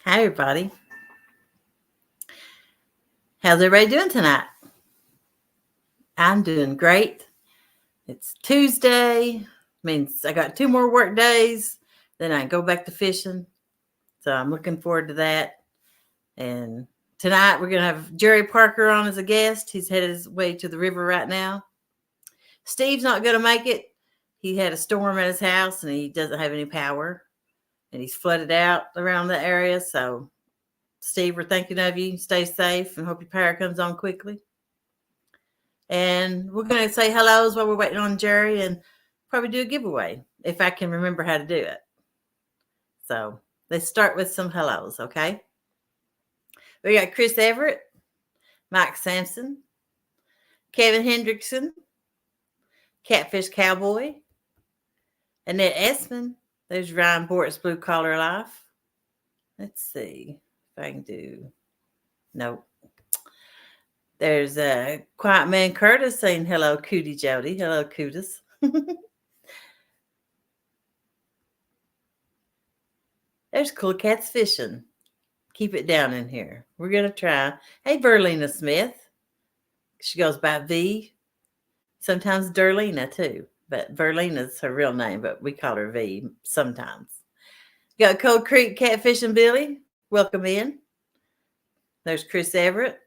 Hi, everybody. How's everybody doing tonight? I'm doing great. It's Tuesday. Means I got 2 more work days. Then I go back to fishing. So I'm looking forward to that. And tonight we're going to have Jerry Parker on as a guest. He's headed his way to the river right now. Steve's not going to make it. He had a storm at his house and he doesn't have any power. And he's flooded out around the area. So, Steve, we're thinking of you. Stay safe and hope your power comes on quickly. And we're going to say hellos while we're waiting on Jerry and probably do a giveaway if I can remember how to do it. So let's start with some hellos, okay? We got Chris Everett, Mike Sampson, Kevin Hendrickson, Catfish Cowboy, Annette Essman. There's Ryan Bort's Blue Collar Life. Let's see if I can do. Nope. There's Quiet Man Curtis saying hello, Cootie Jody. Hello, Cootis. There's Cool Cats Fishing. Keep it down in here. We're going to try. Hey, Verlina Smith. She goes by V. Sometimes Derlina too. But Verlina's her real name, but we call her V sometimes. Got Cold Creek Catfishing Billy. Welcome in. There's Chris Everett.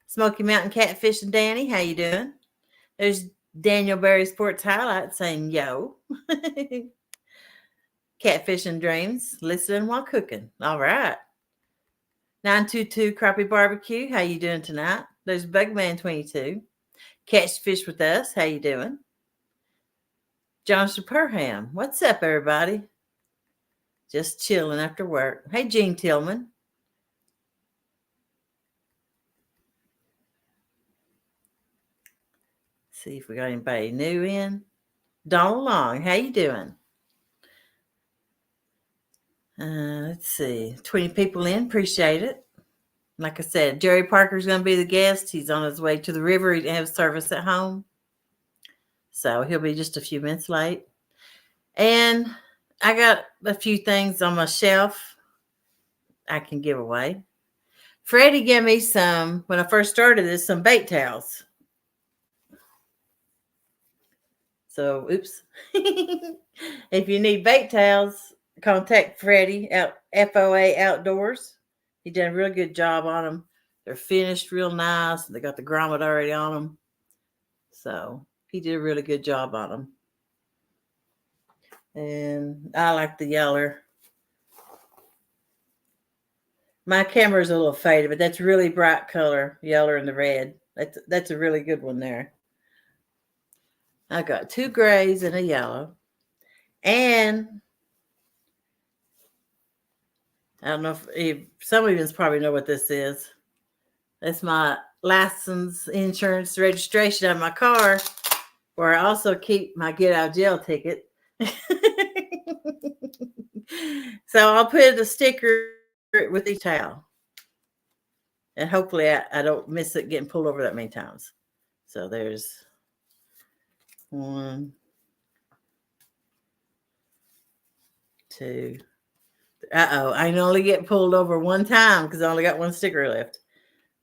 Smoky Mountain Catfishing Danny. How you doing? There's Daniel Berry Sports Highlights saying yo. Catfishing Dreams. Listening while cooking. All right. 922 Crappie Barbecue. How you doing tonight? There's Bugman 22. Catch Fish with Us. How you doing? Johnson Perham. What's up, everybody? Just chilling after work. Hey, Gene Tillman. See if we got anybody new in. Donald Long. How you doing? Let's see. 20 people in. Appreciate it. Like I said, Jerry Parker's going to be the guest. He's on his way to the river. He didn't have service at home. So he'll be just a few minutes late. And I got a few things on my shelf I can give away. Freddie gave me some, when I first started this, some bait towels. So, oops. If you need bait towels, contact Freddie at FOA Outdoors. He done a real good job on them. They're finished real nice. They got the grommet already on them. So, he did a really good job on them. And I like the yeller. My camera's a little faded, but that's really bright color, yeller and the red. That's a really good one there. I got 2 grays and a yellow. And I don't know if some of you probably know what this is. That's my license, insurance, registration on my car, where I also keep my get out of jail ticket. So I'll put a sticker with each towel. And hopefully I don't miss it getting pulled over that many times. So there's 1, 2. I can only get pulled over one time because I only got 1 sticker left.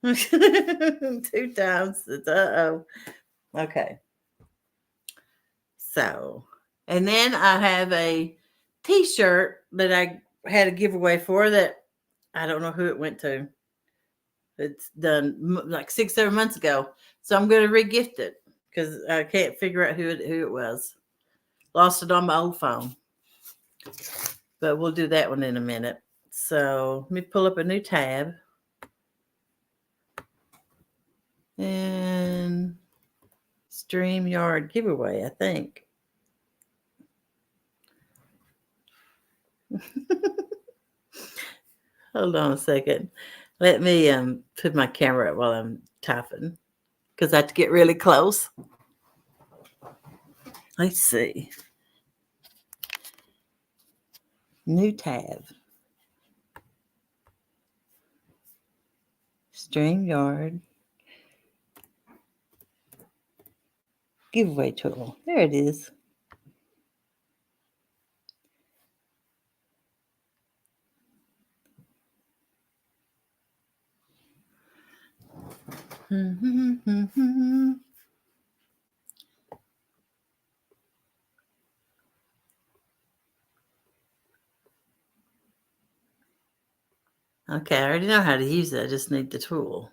2 times. It's okay. So, and then I have a t-shirt that I had a giveaway for that I don't know who it went to. It's done like 6-7 months ago. So I'm going to re-gift it because I can't figure out who it was. Lost it on my old phone. But we'll do that one in a minute. So let me pull up a new tab. And StreamYard giveaway, I think. Hold on a second. Let me put my camera up while I'm typing because I have to get really close. Let's see. New tab. StreamYard. Giveaway tool. There it is. Okay, I already know how to use it. I just need the tool.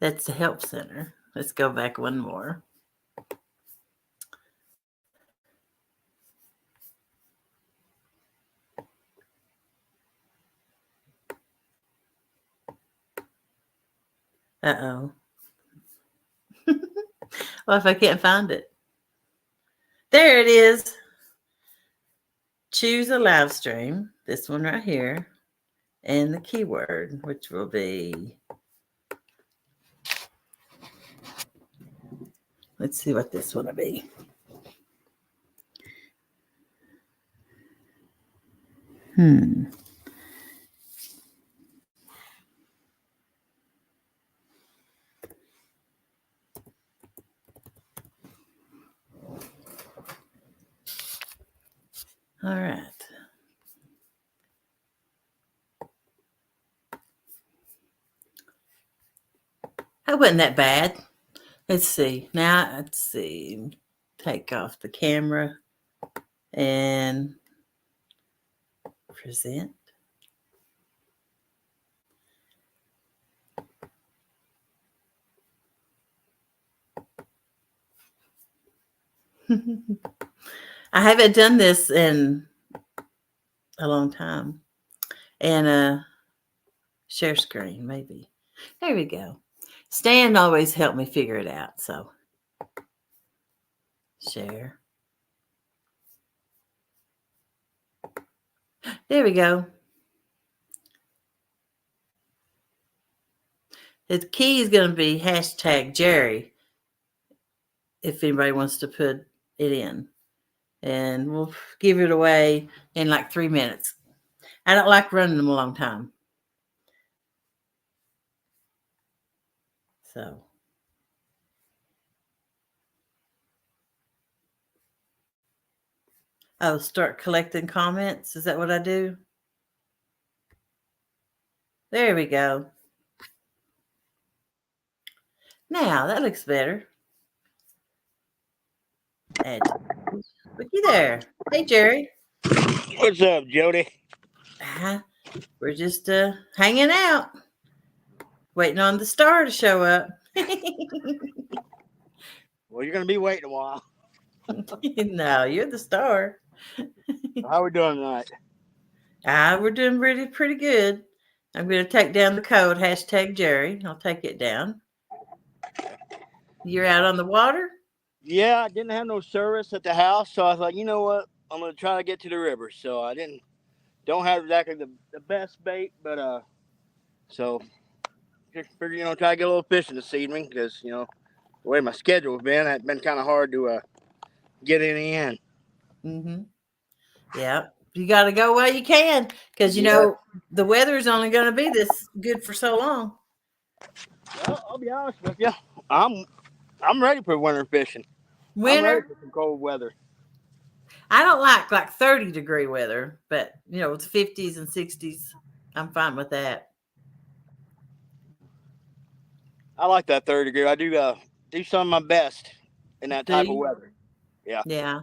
That's the help center. Let's go back one more. Uh-oh. Well, if I can't find it. There it is. Choose a live stream. This one right here. And the keyword, which will be, let's see what this one will be. All right. That wasn't that bad. Let's see. Now, let's see. Take off the camera and present. I haven't done this in a long time. And share screen, maybe. There we go. Stan always helped me figure it out. So share. There we go. The key is going to be hashtag Jerry if anybody wants to put it in. And we'll give it away in like 3 minutes. I don't like running them a long time. So. I'll start collecting comments. Is that what I do? There we go. Now that looks better. Add. Looky there. Hey, Jerry. What's up, Jody? We're just hanging out, waiting on the star to show up. Well, you're gonna be waiting a while. No, you're the star. How we doing tonight? We're doing pretty good. I'm going to take down the code, hashtag Jerry. I'll take it down. You're out on the water? Yeah, I didn't have no service at the house, so I was like, you know what? I'm gonna try to get to the river. So I don't have exactly the best bait, but so just figure, try to get a little fishing this evening because the way my schedule's been, it's been kind of hard to get any in. Mm-hmm. Yeah, you got to go while you can because the weather's only going to be this good for so long. Well, I'll be honest with you, I'm ready for winter fishing. Winter? I'm ready for some cold weather. I don't like 30-degree weather, but it's 50s and 60s. I'm fine with that. I like that 30 degree. I do some of my best in that type of weather. Yeah. Yeah.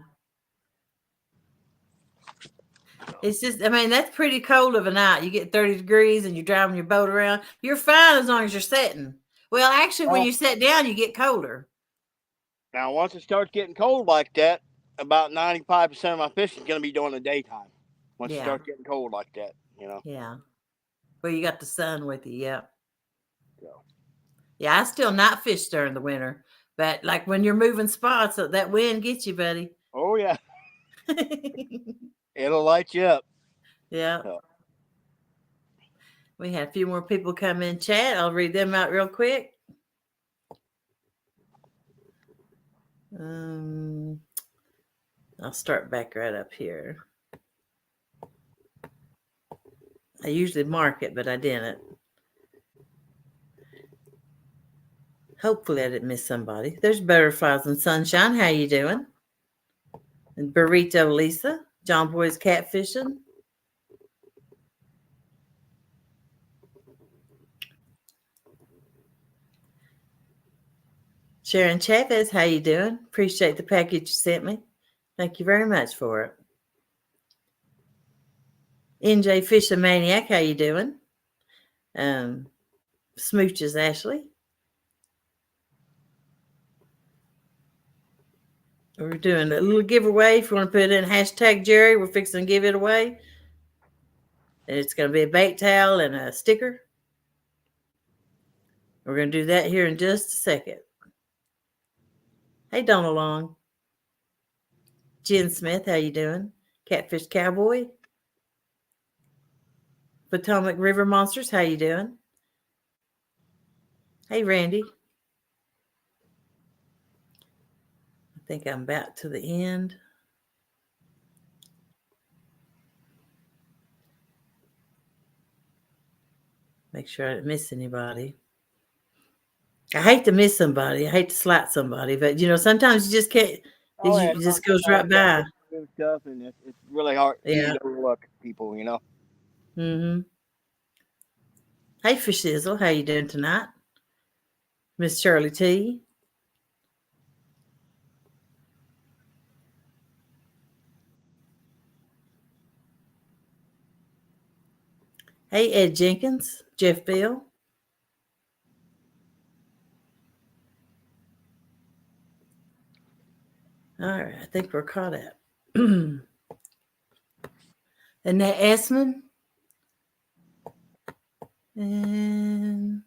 It's just, that's pretty cold of a night. You get 30 degrees and you're driving your boat around. You're fine as long as you're sitting. Well, actually, when you sit down, you get colder. Now, once it starts getting cold like that, about 95% of my fishing is going to be during the daytime. Once it starts getting cold like that, Yeah. Well, you got the sun with you, yeah. So. Yeah, I still not fish during the winter. But when you're moving spots, that wind gets you, buddy. Oh, yeah. It'll light you up. Yeah. So. We had a few more people come in chat. I'll read them out real quick. I'll start back right up here. I usually mark it, but I didn't. Hopefully I didn't miss somebody. There's Butterflies and Sunshine. How you doing? And Burrito Lisa. John Boy's Catfishing. Sharon Chavez, how you doing? Appreciate the package you sent me. Thank you very much for it. NJ Fisher Maniac, how you doing? Smooches Ashley. We're doing a little giveaway. If you want to put in hashtag Jerry, we're fixing to give it away. And it's going to be a bait towel and a sticker. We're going to do that here in just a second. Hey, Donald Long. Jen Smith, how you doing? Catfish Cowboy. Potomac River Monsters, how you doing? Hey, Randy. I think I'm about to the end. Make sure I didn't miss anybody. I hate to miss somebody. I hate to slap somebody, but sometimes you just can't. It just goes right by. Stuff, and it's really hard to overlook people, Mm-hmm. Hey, Fishizzle, how you doing tonight? Miss Shirley T. Hey, Ed Jenkins, Jeff Bill. All right, I think we're caught up. Annette Essman. And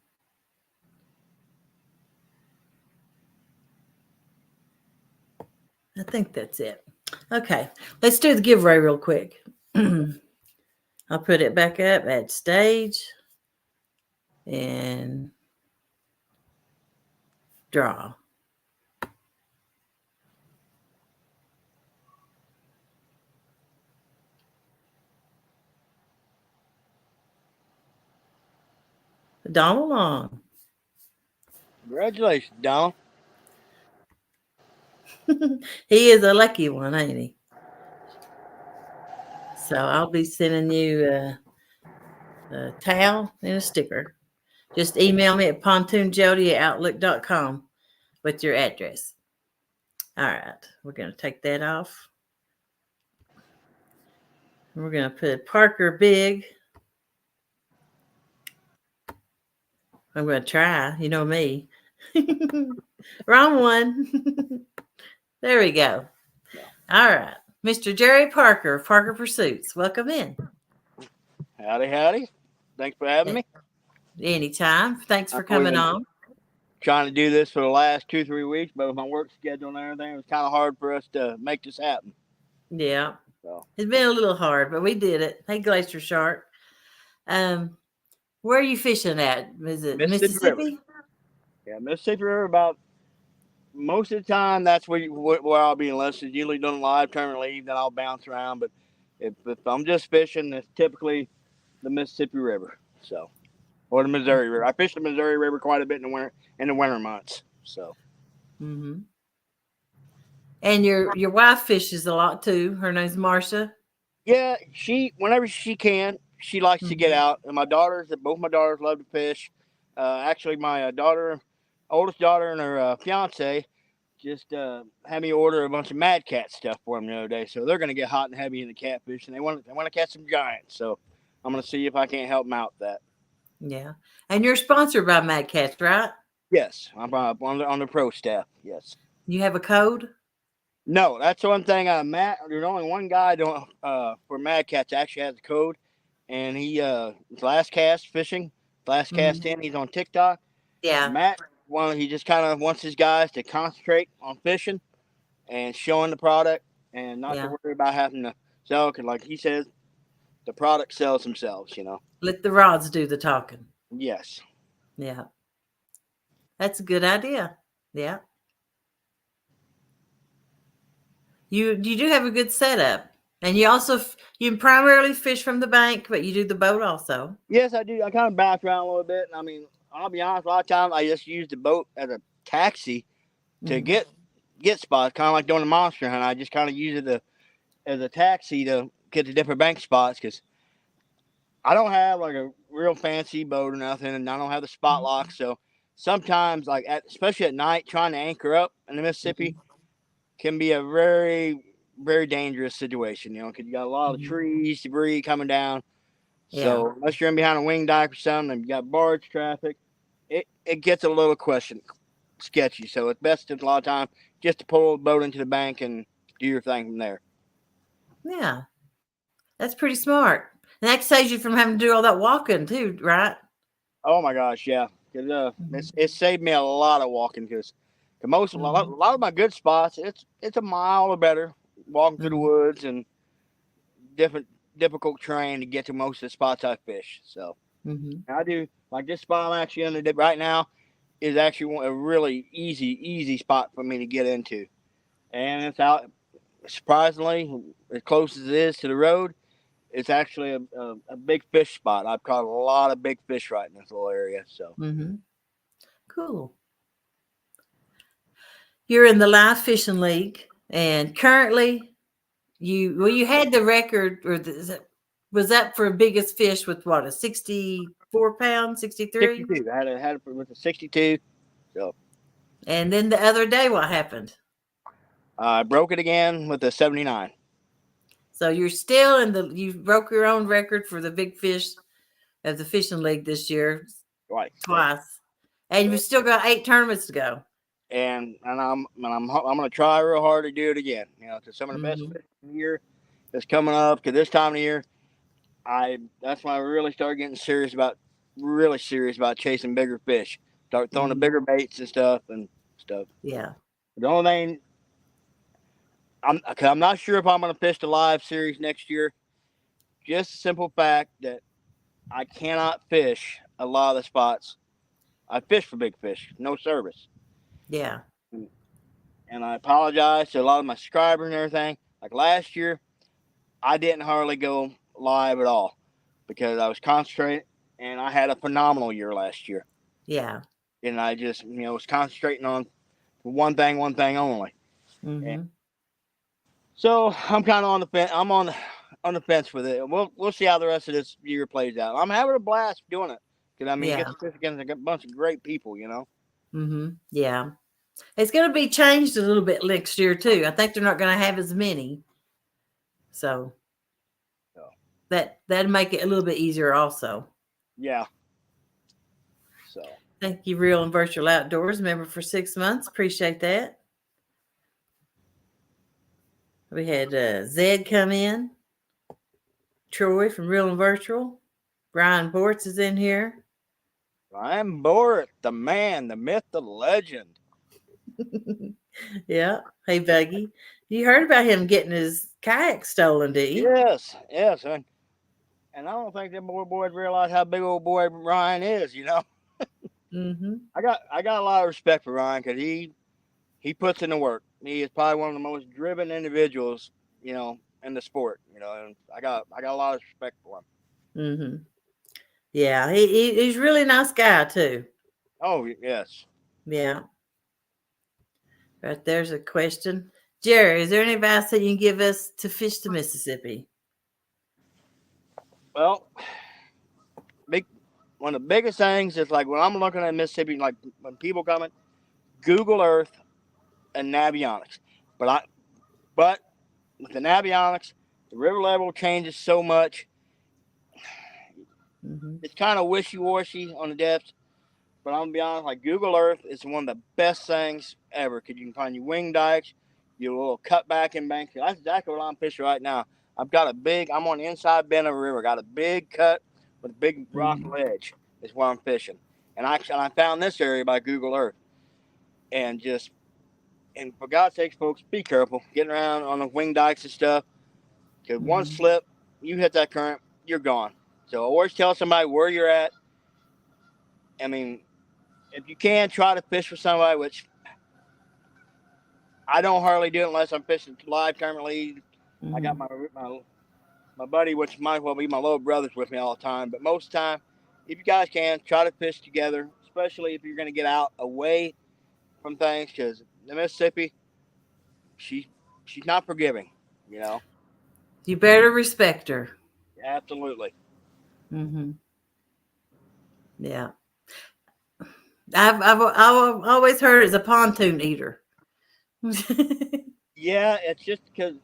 I think that's it. Okay, let's do the giveaway real quick. I'll put it back up at stage and draw. Donald Long. Congratulations, Donald. He is a lucky one, ain't he? So I'll be sending you a towel and a sticker. Just email me at pontoonjody@outlook.com with your address. All right, we're going to take that off. We're going to put Parker Big. I'm going to try. You know me. Wrong one. There we go. All right. Mr. Jerry Parker, Parker Pursuits. Welcome in. Howdy. Thanks for having me. Anytime. Thanks for coming on. Trying to do this for the last 2-3 weeks, but with my work schedule and everything, it was kind of hard for us to make this happen. Yeah. So. It's been a little hard, but we did it. Hey, Glacier Shark. Where are you fishing at? Is it Mississippi? Yeah, Mississippi River. About most of the time, that's where I'll be enlisted. Usually doing live tournament leave, then I'll bounce around. But if I'm just fishing, it's typically the Mississippi River. So, or the Missouri River. I fish the Missouri River quite a bit in the winter months. So. Mm-hmm. And your wife fishes a lot too. Her name's Marcia. Yeah, whenever she can, she likes to get out. And both my daughters love to fish. Actually, my oldest daughter and her fiance just had me order a bunch of Mad Cat stuff for them the other day. So they're going to get hot and heavy in the catfish, and they want to catch some giants. So I'm going to see if I can't help them out with that. Yeah, and you're sponsored by Mad Cats, right? Yes, I'm on the pro staff. Yes. You have a code? No, that's one thing. There's only one guy for Mad Cats actually has a code, and he Last Cast Fishing, Last Cast in. He's on TikTok. Yeah, Matt. He just kind of wants his guys to concentrate on fishing and showing the product, and not to worry about having to sell. Because, like he says, the product sells themselves. Let the rods do the talking. Yes. Yeah, that's a good idea. Yeah. You do have a good setup, and you primarily fish from the bank, but you do the boat also. Yes, I do. I kind of bounce around a little bit. I mean, I'll be honest. A lot of times, I just use the boat as a taxi to get spots, kind of like doing a monster hunt. I just kind of use it as a taxi to get to different bank spots because I don't have like a real fancy boat or nothing, and I don't have the spot lock. So sometimes, like especially at night, trying to anchor up in the Mississippi can be a very, very dangerous situation. Because you got a lot of Mm-hmm. trees, debris coming down. Yeah. So unless you're in behind a wing dike or something, and you got barge traffic, it gets a little sketchy. So it's best a lot of time just to pull the boat into the bank and do your thing from there. Yeah. That's pretty smart. And that saves you from having to do all that walking too, right? Oh my gosh, yeah. 'Cause, Mm-hmm. it saved me a lot of walking because a Mm-hmm. lot of my good spots, it's a mile or better walking through the Mm-hmm. woods and different difficult terrain to get to most of the spots I fish. So Mm-hmm. I do like this spot I'm actually in right now is actually a really easy spot for me to get into, and it's out surprisingly as close as it is to the road. It's actually a big fish spot. I've caught a lot of big fish right in this little area. So Mm-hmm. Cool. You're in the live fishing league, and currently you had the record, or was that for biggest fish with what, a 64 pound, 63? 62, I had it with a 62. So And then the other day, what happened? I broke it again with a 79. So you're still you broke your own record for the big fish of the fishing league this year Right. twice, and you've still got 8 tournaments to go. I'm gonna try real hard to do it again. To some of the best Mm-hmm. fish of the year that's coming up. Cause this time of year, that's when I really serious about chasing bigger fish. Start throwing the Mm-hmm. bigger baits and stuff. Yeah. The only thing I'm not sure if I'm gonna fish the live series next year. Just the simple fact that I cannot fish a lot of the spots. I fish for big fish, no service. Yeah. And I apologize to a lot of my subscribers and everything. Like last year, I didn't hardly go live at all because I was concentrating, and I had a phenomenal year last year. Yeah. And I just was concentrating on one thing only. And Mm-hmm. so I'm kind of on the fence. I'm on the fence with it. We'll see how the rest of this year plays out. I'm having a blast doing it because you get Yeah. to fish against a bunch of great people. Mm-hmm. Yeah. It's going to be changed a little bit next year too. I think they're not going to have as many, so So that'd make it a little bit easier also. yeah. So Thank you, Real and Virtual Outdoors member for 6 months. Appreciate that. We had Zed come in, Troy from Real and Virtual, Brian Bortz is in here. I'm Borat, the man, the myth, the legend. Yeah. Hey, Buggy. You heard about him getting his kayak stolen, did you? Yes, and I don't think them boys realize how big old boy Ryan is. Mm-hmm. I got a lot of respect for Ryan because he puts in the work. He is probably one of the most driven individuals, in the sport. And I got a lot of respect for him. Mm-hmm. Yeah, he's a really nice guy too. Oh yes. Yeah. Right there's a question. Jerry, is there any advice that you can give us to fish the Mississippi? Well, big one of the biggest things is like when I'm looking at Mississippi, like when people comment, Google Earth and Navionics. But I but with the Navionics, the river level changes so much. Mm-hmm. It's kind of wishy washy on the depths. But I'm gonna be honest, like Google Earth is one of the best things ever because you can find your wing dikes, your little cutback in banks. That's exactly what I'm fishing right now. I'm on the inside bend of a river. Got a big cut with a big rock Mm-hmm. ledge. Is where I'm fishing, and I found this area by Google Earth, and for God's sakes, folks, be careful getting around on the wing dikes and stuff. Because one Mm-hmm. slip, you hit that current, you're gone. So always tell somebody where you're at. I mean, if you can, try to fish with somebody, which I don't hardly do it unless I'm fishing live tournament league. I got Mm-hmm. my buddy, which might well be my little brothers, with me all the time. But most of the time, if you guys can, try to fish together, especially if you're going to get out away from things, because the Mississippi, she she's not forgiving. You know, You better respect her. absolutely. Mm-hmm. Yeah. I've always heard it's a pontoon eater. Yeah, it's just because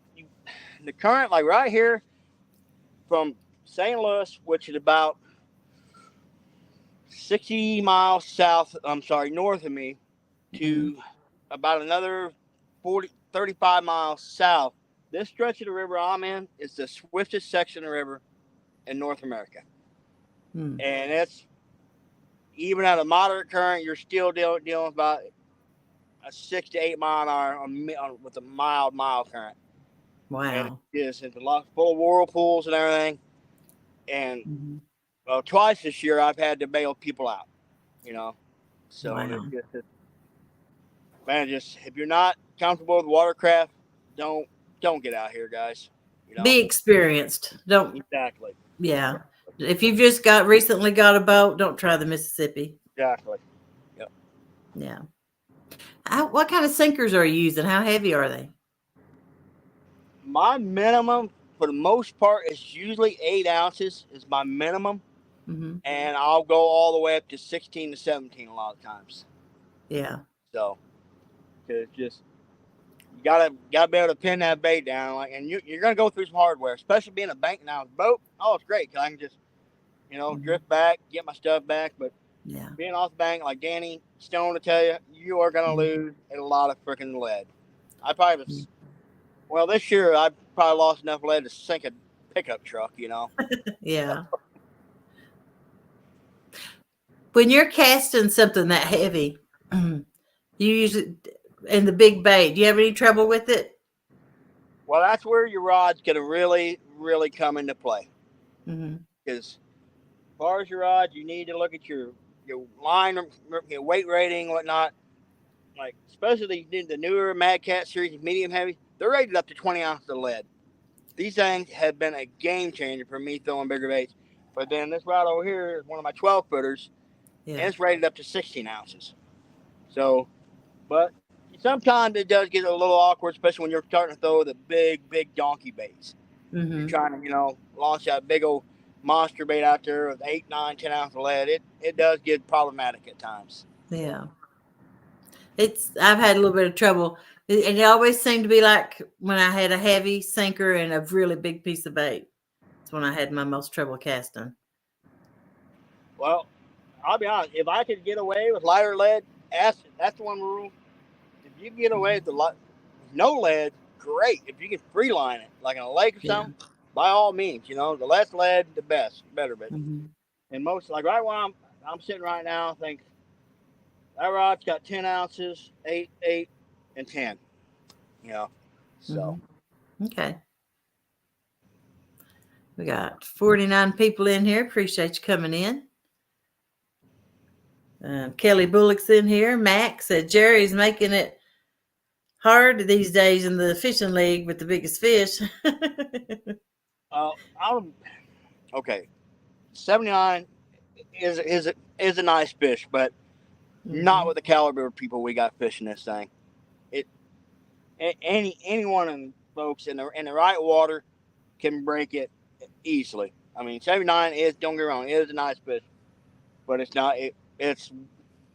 the current, like right here from St. Louis, which is about 60 miles south, I'm sorry, north of me, Mhm. to about another 35 miles south. This stretch of the river I'm in is the swiftest section of the river in North America. Mm. And it's, even at a moderate current, you're still dealing with about a 6 to 8 mile an hour with a mild current. And Wow. it's a lot full of whirlpools and everything. And Mhm. well, twice this year I've had to bail people out, you know. So Wow. man, just if you're not comfortable with watercraft, don't don't get out here, guys. You know Be experienced. Don't. exactly, Yeah. If you've just recently got a boat, don't try the Mississippi. exactly. Yep. Yeah. What kind of sinkers are you using? How heavy are they? My minimum for the most part is usually 8 ounces is my minimum, Hmm. and I'll go all the way up to 16 to 17 a lot of times. Yeah. So, 'cause it's just you gotta be able to pin that bait down, like, and you're gonna go through some hardware, especially being a bank now boat. Oh, it's great because I can just Hmm. drift back, get my stuff back. But Yeah. being off the bank, like Danny Stone to tell you, you are gonna Mhm. lose a lot of freaking lead. I probably was, well, this year I probably lost enough lead to sink a pickup truck. Yeah. When you're casting something that heavy, you usually in the big bait. Do you have any trouble with it? Well, that's where your rod's gonna really, really come into play. Hmm. Because as far as your rod, you need to look at your line, your weight rating, whatnot. Like especially the newer Mad Cat series, medium heavy, they're rated up to 20 ounces of lead. These things have been a game changer for me throwing bigger baits. But then this rod over here is one of my 12 footers, and Yeah. it's rated up to 16 ounces. So, but sometimes it does get a little awkward, especially when you're starting to throw the big donkey baits. You're Hmm. trying to, launch that big old monster bait out there with 8, 9, 10 ounce of lead. It does get problematic at times. Yeah. I've had a little bit of trouble. And it always seemed to be like when I had a heavy sinker and a really big piece of bait. It's when I had my most trouble casting. Well, I'll be honest. If I could get away with lighter lead, that's the one rule. If you can get away with no lead, great. If you can free line it, like in a lake or Yeah. something, by all means. The less lead, the better. But Hmm. and most, like right where I'm sitting right now, I think that rod's got 10 ounces, 8, 8, and 10. You know, so Hmm. Okay. We got 49 people in here. Appreciate you coming in. Kelly Bullock's in here. Max said Jerry's making it hard these days in the fishing league with the biggest fish. I'm okay. 79 is a nice fish, but not Hmm. with the caliber of people we got fishing this thing. It any one of them folks in the right water can break it easily. I mean, 79 is, don't get me wrong, it is a nice fish, but it's not. It's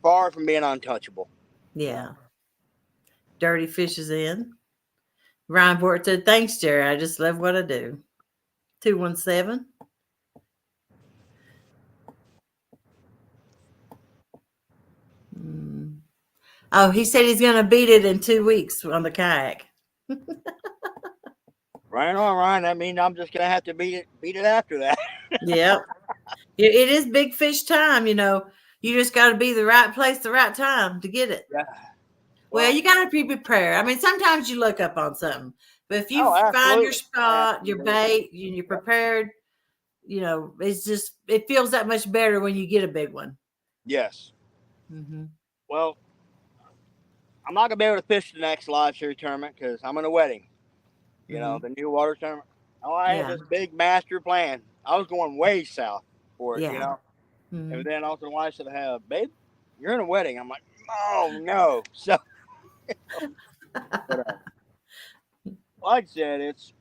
far from being untouchable. Yeah. Dirty Fish is in. Ryan Bort said, thanks, Jerry. I just love what I do. 217. Mm. Oh, he said he's going to beat it in 2 weeks on the kayak. Right on, Ryan. That means I'm just gonna have to beat it after that. Yep. It is big fish time, You just got to be the right place, the right time to get it. Yeah. Well, Well, you got to be prepared. I mean, sometimes you look up on something, but if you oh, find your absolutely, spot, your absolutely. bait, and you're prepared, it feels that much better when you get a big one. Yes. Mm-hmm. Well, I'm not gonna be able to fish the next live series tournament because I'm in a wedding. Mm-hmm. The new water tournament. Oh, I had Yeah. this big master plan. I was going way south for it. Yeah. And Mm-hmm. then also the wife said, "Babe, you're in a wedding." I'm like, "Oh no!" So, but like I said, it,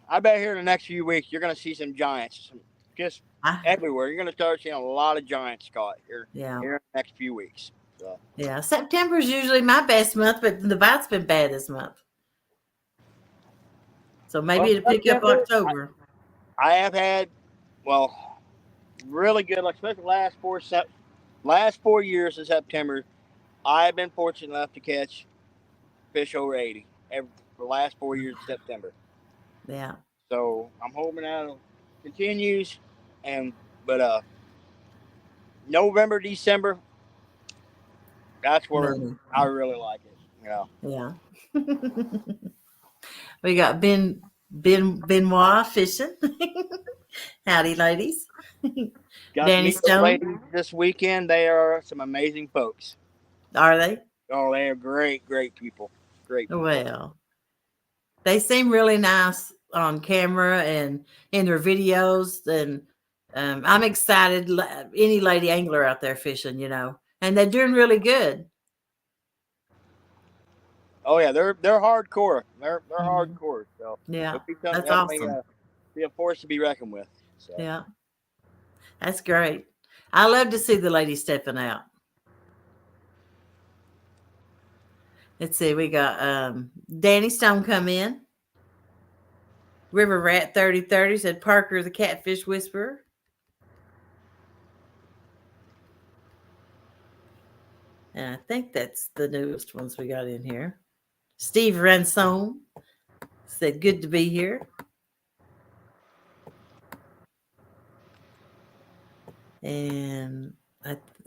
I bet here in the next few weeks you're gonna see some giants, just everywhere. You're going to start seeing a lot of giant Scott Yeah. here in the next few weeks. So. Yeah. September is usually my best month, but the bite's been bad this month. So maybe Well, it'll pick up September, October. I have had, well, really good, like especially last 4 years in September. I've been fortunate enough to catch fish over 80 for the last 4 years of September. Yeah. So I'm hoping that continues, and but November, December, that's where Maybe. I really like it. You know, Yeah. We got Benoit fishing. Howdy, ladies. got to Danny meet those Stone. ladies this weekend. They are some amazing folks. Are they? Oh, they are great, great people. Great people. Well, they seem really nice on camera and in their videos. And I'm excited. Any lady angler out there fishing, and they're doing really good. Oh yeah, they're hardcore. They're Mm-hmm. hardcore. So Yeah, it'll be that's definitely awesome. be a force to be reckoned with. So Yeah, that's great. I love to see the ladies stepping out. Let's see, we got Danny Stone come in. River Rat 3030 said Parker the Catfish Whisperer. And I think that's the newest ones we got in here. Steve Ransom said, good to be here. And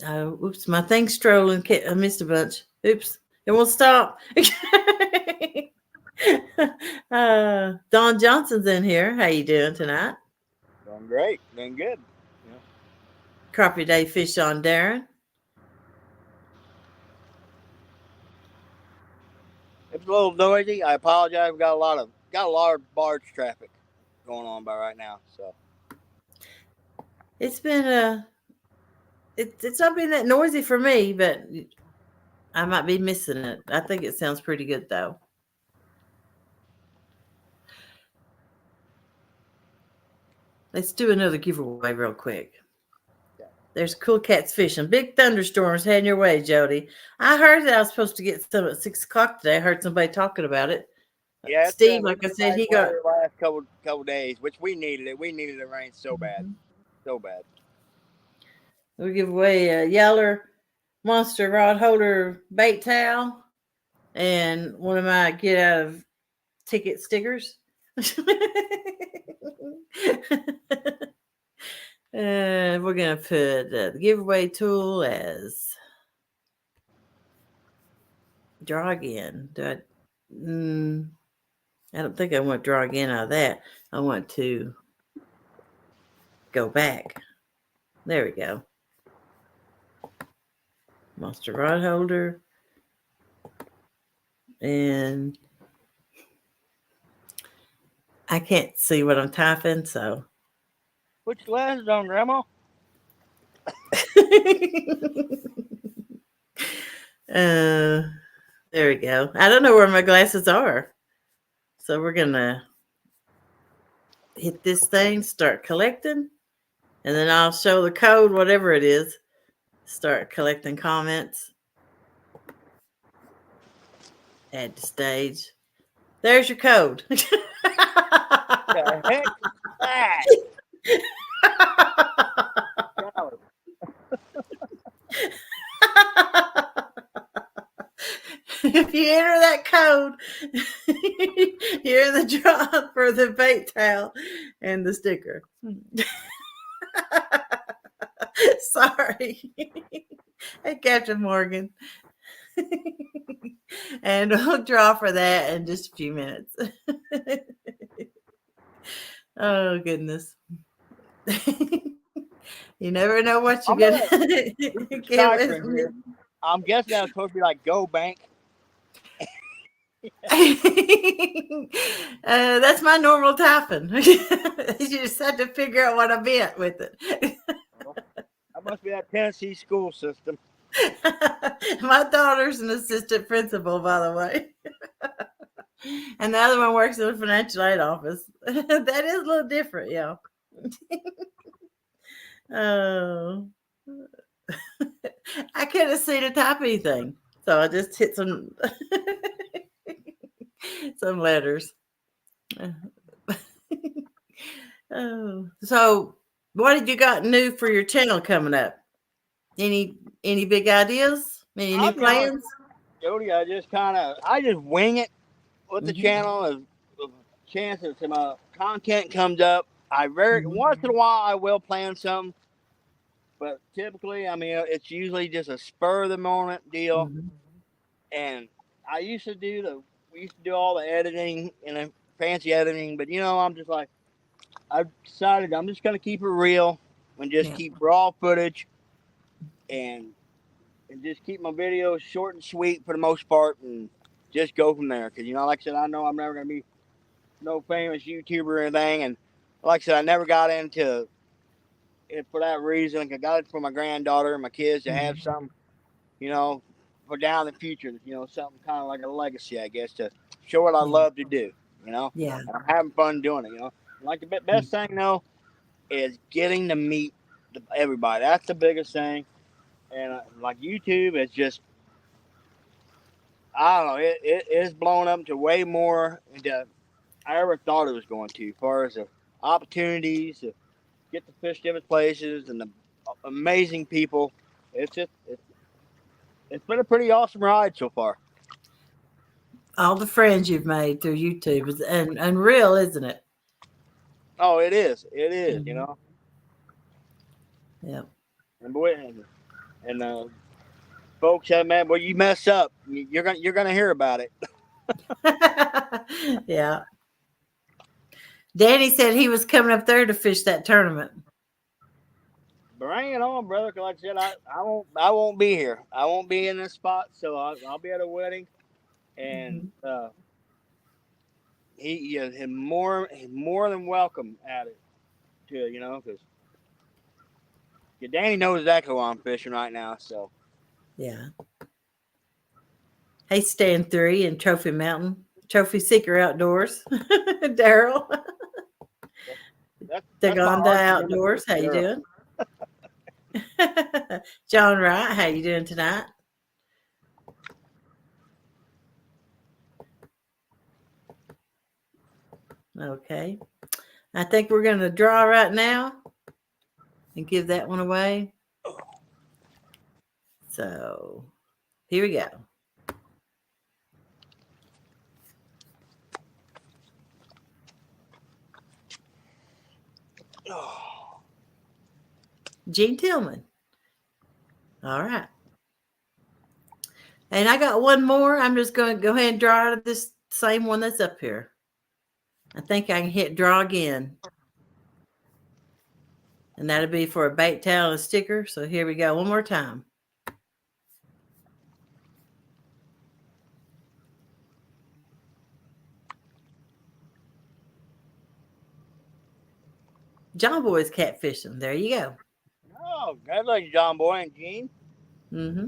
oops, my thing's strolling. I missed a bunch. Oops, it won't stop. Don Johnson's in here. How you doing tonight? doing great, doing good. Yeah. Crappie Day Fish on Darren. It's a little noisy. I apologize. We've got a lot of barge traffic going on by right now. So It's been it's not been that noisy for me, but I might be missing it. I think it sounds pretty good though. Let's do another giveaway real quick. yeah. There's Cool Cats Fishing. Big thunderstorms heading your way, Jody. I heard that I was supposed to get some at 6 o'clock today. I heard somebody talking about it. Yeah, it's Steve, been like I said, nice he got weather the last couple days, which we needed it. We needed the rain so bad, so bad. we give away a Yeller Monster Rod Holder bait towel and one of my get out of ticket stickers. We're gonna put the giveaway tool as draw again. I don't think I want to draw again out of that. I want to go back. There we go. Monster rod holder. And I can't see what I'm typing, so. Put your glasses on, Grandma. There we go. I don't know where my glasses are. So we're going to hit this thing, start collecting, and then I'll show the code, whatever it is. Start collecting comments. Add to stage. There's your code. The heck that? If you enter that code, you're in the draw for the bait towel and the sticker. Sorry. Hey, Captain Morgan. And we'll draw for that in just a few minutes. Oh, goodness. You never know what you're going to get with me. Here. I'm guessing that was supposed to be like Go Bank. That's my normal typing. You just had to figure out what I meant with it. That must be that Tennessee school system. My daughter's an assistant principal, by the way. And the other one works in a financial aid office. That is a little different, yeah. Oh, I couldn't see to type anything, so I just hit some some letters. Oh, so what did you got new for your channel coming up? Any big ideas? Any new I'll be honest, plans? Jody. I just wing it with the Hmm. channel. If chances some content comes up, I very Hmm. once in a while I will plan something, but typically, I mean, it's usually just a spur of the moment deal. Hmm. And I used to do we used to do all the editing and fancy editing, but I'm just like, I've decided I'm just gonna keep it real and just Yeah. keep raw footage and and just keep my videos short and sweet for the most part, and just go from there. Because like I said, I know I'm never gonna be no famous YouTuber or anything, and like I said, I never got into it for that reason. I got it for my granddaughter and my kids to have Hmm. something, you know, for down in the future. Something kind of like a legacy, I guess, to show what I Yeah. love to do. Yeah. And I'm having fun doing it. Like the best thing though is getting to meet everybody. That's the biggest thing. And like YouTube, it's just I don't know. It's blown up to way more than I ever thought it was going to, as far as the opportunities to get to fish different places and the amazing people. It's been a pretty awesome ride so far. All the friends you've made through YouTube is and unreal, isn't it? Oh, it is. It is. Hmm. Yeah. And boy, and folks have man, well, you mess up, you're gonna hear about it. Yeah. Danny said he was coming up there to fish that tournament. Bring it on, brother. 'Cause like I said, I won't be here. I won't be in this spot, so I'll be at a wedding, and Mhm. he's more than welcome at it too. Because Danny knows exactly why I'm fishing right now. So Yeah. Hey, Stand 3 and Trophy Mountain. Trophy Seeker Outdoors. Daryl. that's my Dagonda arch nemesis, Outdoors. How you Daryl. doing? John Wright. How you doing tonight? Okay. I think we're going to draw right now and give that one away. So here we go. Gene Tillman. All right. And I got one more. I'm just going to go ahead and draw out of this same one that's up here. I think I can hit draw again. And that'll be for a bait towel and a sticker. So here we go. One more time. John Boy's catfishing. There you go. Oh, congratulations, John Boy and Gene. Mm-hmm.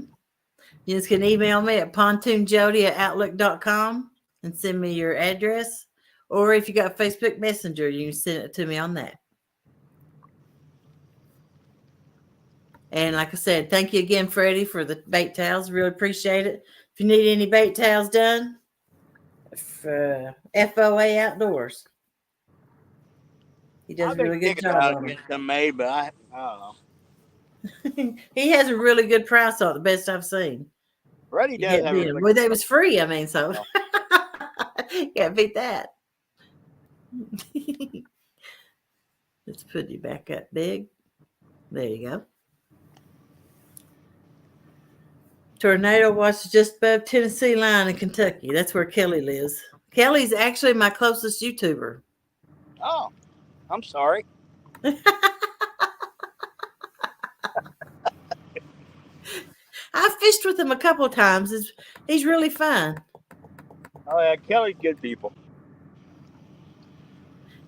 You just can email me at pontoonjody@outlook.com and send me your address. Or if you got Facebook Messenger, you can send it to me on that. And like I said, thank you again, Freddie, for the bait towels. Really appreciate it. If you need any bait towels done, for FOA Outdoors. He does I've a been really good kicking job about on getting some made, but I don't know. them. He has a really good price on it, the best I've seen. Freddie You does can't have a beat him. really Well, good they was free. I mean, so stuff. can't beat that. Let's put you back up big. There you go. Tornado watch just above Tennessee line in Kentucky. That's where Kelly lives. Kelly's actually my closest YouTuber. Oh, I'm sorry. I fished with him a couple of times. He's really fun. Oh yeah, Kelly's good people.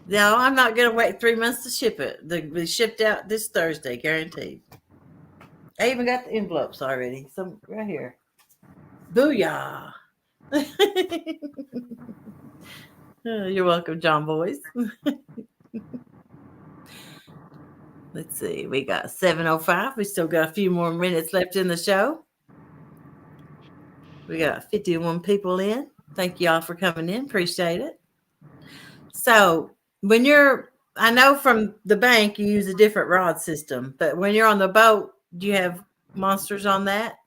No, I'm not going to wait 3 months to ship it. They'll be shipped out this Thursday, guaranteed. I even got the envelopes already. Some right here. Booyah. Oh, you're welcome, John Boys. Let's see. We got 7:05. We still got a few more minutes left in the show. We got 51 people in. Thank y'all for coming in. Appreciate it. So when I know from the bank you use a different rod system, but when you're on the boat, do you have monsters on that?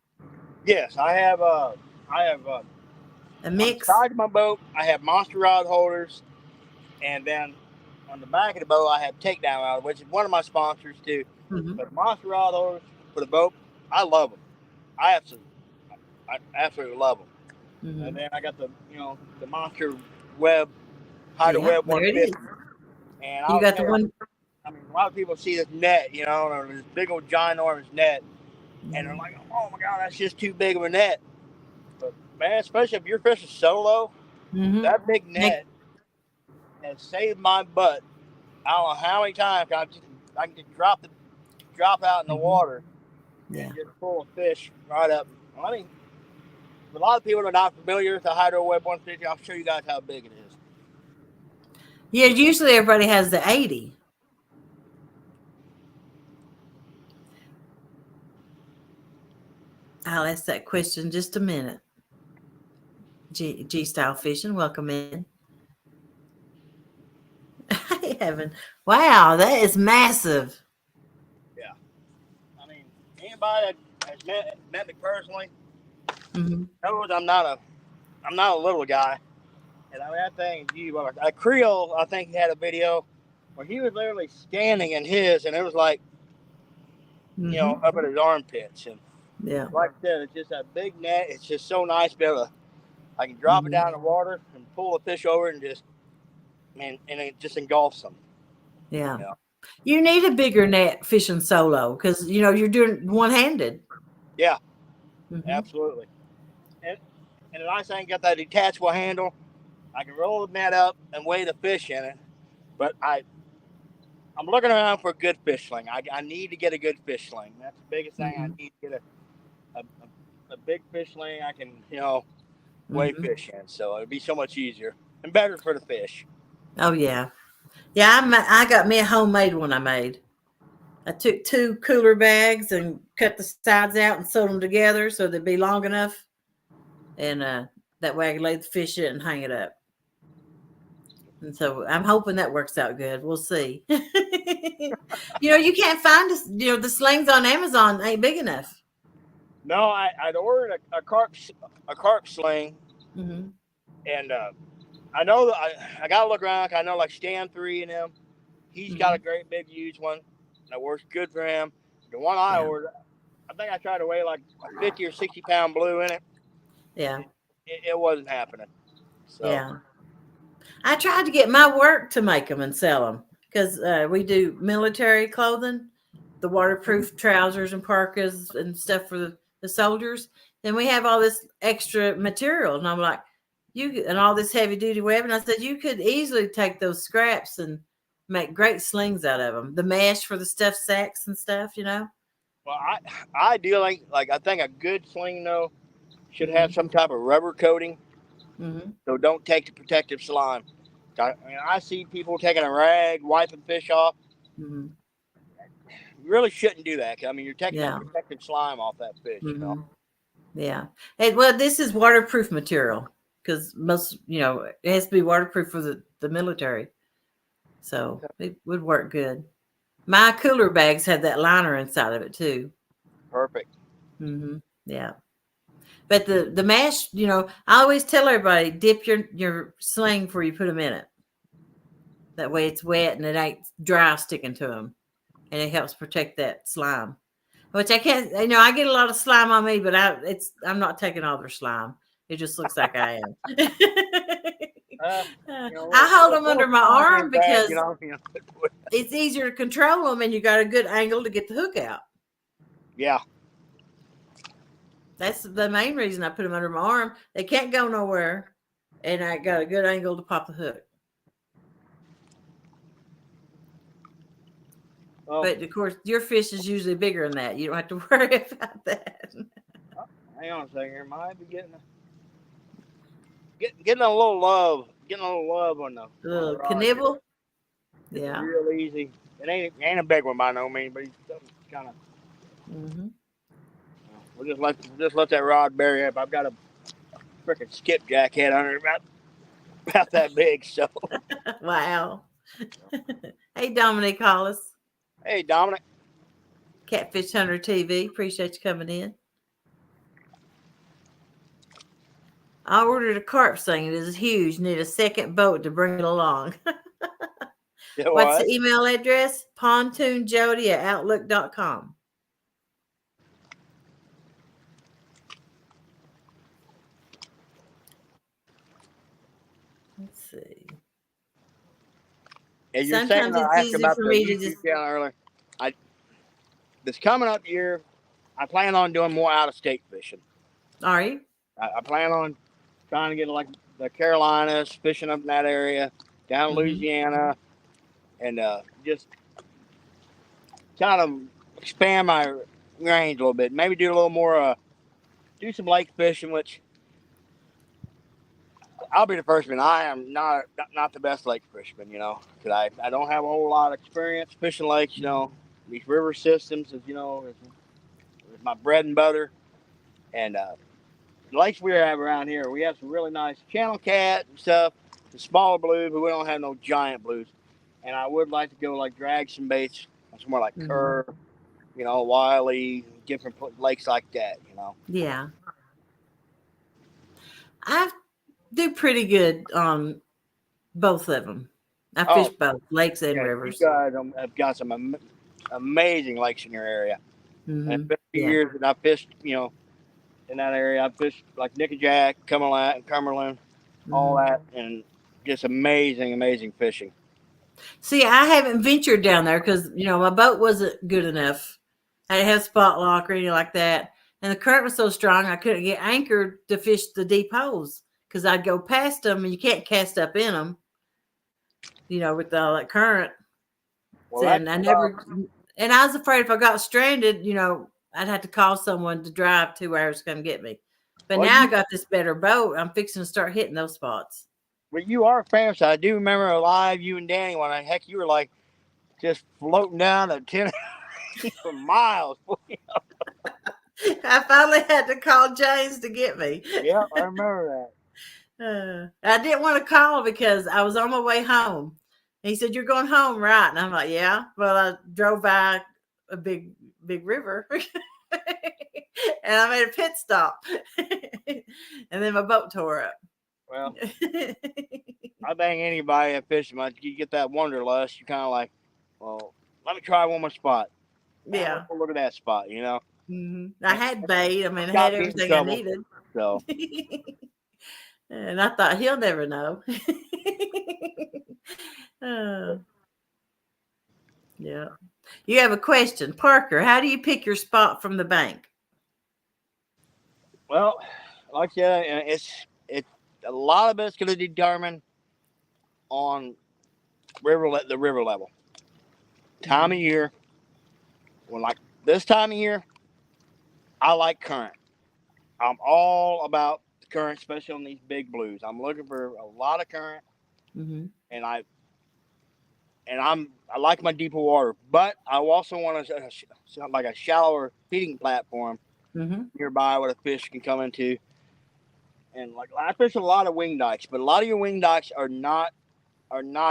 Yes, I have. A On the mix? side of my boat, I have monster rod holders, and then on the back of the boat, I have takedown rod, which is one of my sponsors too. Mm-hmm. But monster rod holders for the boat, I love them. I absolutely love them. Mm-hmm. And then I got the monster web, hydro Yeah, web there it is. 150. And You I'll got tell the you, one. I mean, a lot of people see this net, or this big old ginormous net, and they're Mm-hmm. like, "Oh my God, that's just too big of a net." But man, especially if you're fishing solo, Mm-hmm. that big net has saved my butt. I don't know how many times I can just drop out in the Mm-hmm. water and Yeah. just pull a fish right up. I mean, a lot of people are not familiar with the Hydro Web 150. I'll show you guys how big it is. Yeah, usually everybody has the 80. I'll ask that question in just a minute. G Style Fishing, welcome in. I haven't. Wow, that is massive. Yeah, I mean, anybody that has met me personally Mm-hmm. knows I'm not a little guy. And I mean, that thing, gee, well, a Creole, I think he had a video where he was literally standing in his, and it was like, Mm-hmm. up at his armpits. And Yeah. like I said, it's just a big net. It's just so nice to be able to, I can drop it Mm-hmm. down in the water and pull the fish over and just, man, and it just engulfs them. Yeah. You know? You need a bigger net fishing solo because you're doing one handed. Yeah, Mm-hmm. absolutely. And, and the nice thing, got that detachable handle. I can roll the net up and weigh the fish in it. But I'm looking around for a good fish sling. I need to get a good fish sling. That's the biggest thing. I Mm-hmm. need to get a big fish sling I can, weigh Mm-hmm. fish in. So it'd be so much easier and better for the fish. Oh yeah, yeah. I got me a homemade one. I made. I took 2 cooler bags and cut the sides out and sewed them together so they'd be long enough, and that way I could lay the fish in it and hang it up. And so I'm hoping that works out good. We'll see. You can't find the slings on Amazon ain't big enough. No, I'd ordered a carp sling, Mm-hmm. and I know that I gotta look around. I know like Stan 3 and him. He's got Mm-hmm. a great big huge one that works good for him. The one I Yeah. ordered, I think I tried to weigh like a 50 or 60 pound blue in it. Yeah. It wasn't happening. So Yeah. I tried to get my work to make them and sell them because we do military clothing, the waterproof trousers and parkas and stuff for the soldiers. Then we have all this extra material, and I'm like, and all this heavy duty webbing. I said you could easily take those scraps and make great slings out of them. The mesh for the stuffed sacks and stuff. well, I do like I think a good sling though should Mm-hmm. have some type of rubber coating, Mm-hmm. so don't take the protective slime. I see people taking a rag, wiping fish off. Mm-hmm. You really shouldn't do that. I mean, you're taking that Yeah. protective slime off that fish. Mm-hmm. Yeah. Well, this is waterproof material because most, it has to be waterproof for the military. So it would work good. My cooler bags have that liner inside of it too. Perfect. Hmm. Yeah. But the mash, I always tell everybody dip your sling before you put them in it. That way it's wet and it ain't dry sticking to them, and it helps protect that slime. Which I can't, I get a lot of slime on me, but I'm not taking all their slime. It just looks like I am. I hold them under my arm because it's easier to control them, and you got a good angle to get the hook out. Yeah. That's the main reason I put them under my arm. They can't go nowhere, and I got a good angle to pop the hook. Well, But of course, your fish is usually bigger than that. You don't have to worry about that. hang on a second here. Might be getting a little love. Getting a little love on the A little rod here. knibble. It's Yeah. real easy. It ain't a big one by no means, but he's kind of. Mm-hmm. We'll just let that rod bury up. I've got a freaking skipjack head under it, about that big. So, Wow. Hey, Dominic Hollis, hey, Dominic. Catfish Hunter TV. Appreciate you coming in. I ordered a carp thing. It is huge. Need a second boat to bring it along. Yeah, What's what? the email address? pontoonjody@outlook.com. Let's see. As you're saying, Sometimes it's I asked easy about for the me to YouTube just. channel earlier. I This coming up year, I plan on doing more out of state fishing. Are you? I plan on trying to get like the Carolinas, fishing up in that area, down Mm-hmm. Louisiana, and just kind of expand my range a little bit. Maybe do a little more, do some lake fishing, which I'll be the first man. I am not the best lake fisherman, because I don't have a whole lot of experience fishing lakes. These river systems, is my bread and butter. And the lakes we have around here, we have some really nice channel cat and stuff, the smaller blues, but we don't have no giant blues. And I would like to go like drag some baits somewhere like Mm-hmm. Kerr, Wiley, different lakes like that. Yeah. I do pretty good on both of them. I fish Oh, both lakes and yeah, you rivers. guys have got some amazing lakes in your area. And it's Mm-hmm. been a few Yeah. years that I fished, in that area. I fished like Nickajack, Cumberland, all Mm-hmm. that, and just amazing, amazing fishing. See, I haven't ventured down there because my boat wasn't good enough. I didn't have spot lock or anything like that, and the current was so strong I couldn't get anchored to fish the deep holes because I'd go past them and you can't cast up in them, with all that current. Well, that's And I never, and I was afraid if I got stranded, I'd have to call someone to drive 2 hours to come get me. But well, now I got this better boat. I'm fixing to start hitting those spots. you are famous. I do remember alive you and Danny when heck you were like just floating down the 10 for miles. I finally had to call James to get me. Yeah, I remember that. I didn't want to call because I was on my way home. He said, "You're going home, right?" And I'm like, "Yeah." Well, I drove by a big river, and I made a pit stop, and then my boat tore up. Well, I think anybody that fishing, like you get that wanderlust, you're kind of like, well, let me try one more spot. Man, let's Yeah. go look at that spot. I had bait. I mean, I had Got me in everything I trouble. needed. So, And I thought he'll never know. Oh, yeah. You have a question, Parker. How do you pick your spot from the bank? well, like I said, it's a lot of it's going to determine on the river level, time of Mm-hmm. year. When like this time of year, I like current. I'm all about the current, especially on these big blues. I'm looking for a lot of current, Mm-hmm. and I like my deeper water, but I also want something like a shallower feeding platform Mm-hmm. nearby where the fish can come into. And like I fish a lot of wing dikes, but a lot of your wing dikes are not